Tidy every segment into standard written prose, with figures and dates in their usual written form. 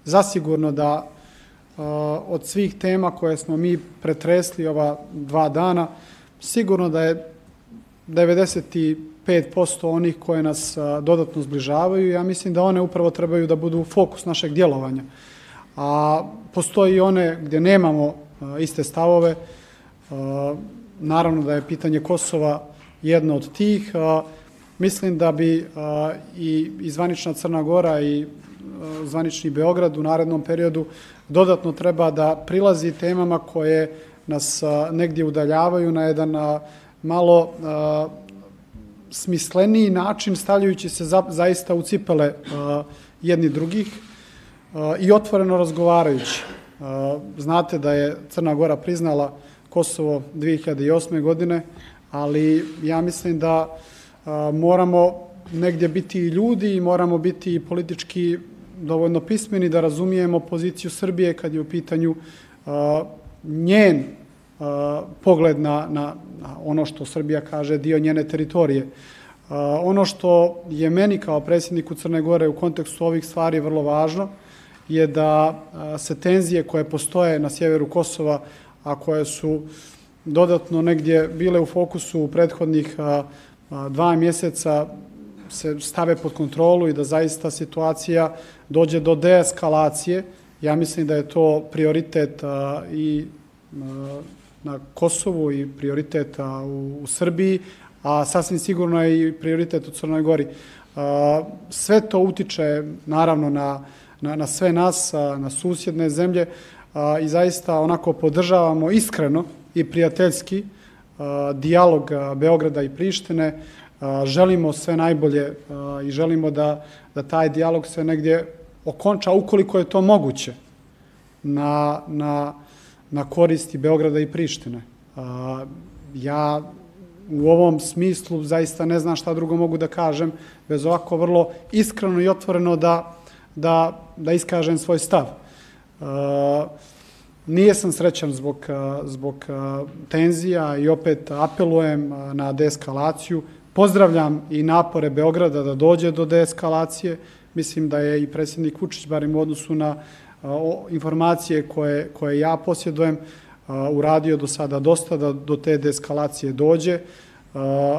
zasigurno da od svih tema koje smo mi pretresli ova 2 dana, sigurno da je 95% onih koje nas dodatno zbližavaju. Ja mislim da one upravo trebaju da budu fokus našeg djelovanja. A postoji i one gdje nemamo iste stavove. Naravno da je pitanje Kosova jedno od tih. Mislim da bi i zvanična Crna Gora i zvanični Beograd u narednom periodu dodatno treba da prilazi temama koje nas negdje udaljavaju na jedan malo smisleniji način, stavljajući se zaista u cipele jedni drugih i otvoreno razgovarajući. Znate da je Crna Gora priznala Kosovo 2008. godine, ali ja mislim da moramo negdje biti i ljudi i moramo biti i politički dovoljno pismeni da razumijemo poziciju Srbije kad je u pitanju njen pogled na ono što Srbija kaže dio njene teritorije. Ono što je meni kao predsjedniku Crne Gore u kontekstu ovih stvari vrlo važno je da se tenzije koje postoje na sjeveru Kosova, a koje su dodatno negdje bile u fokusu u prethodnih 2 mjeseca, se stave pod kontrolu i da zaista situacija dođe do deeskalacije. Ja mislim da je to prioritet i na Kosovu i prioritet u Srbiji, a sasvim sigurno je i prioritet u Crnoj Gori. Sve to utiče naravno na sve nas, na susjedne zemlje i zaista onako podržavamo iskreno i prijateljski dijalog Beograda i Prištine. Želimo sve najbolje i želimo da taj dijalog se negdje okonča ukoliko je to moguće na koristi Beograda i Prištine. Ja u ovom smislu zaista ne znam šta drugo mogu da kažem bez ovako vrlo iskreno i otvoreno da iskažem svoj stav. Nije sam srećan zbog tenzija i opet apelujem na deeskalaciju. Pozdravljam i napore Beograda da dođe do deeskalacije. Mislim da je i predsjednik Vučić, barem u odnosu na informacije koje ja posjedujem, uradio do sada dosta da do te deeskalacije dođe.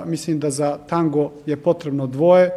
Mislim da za tango je potrebno 2.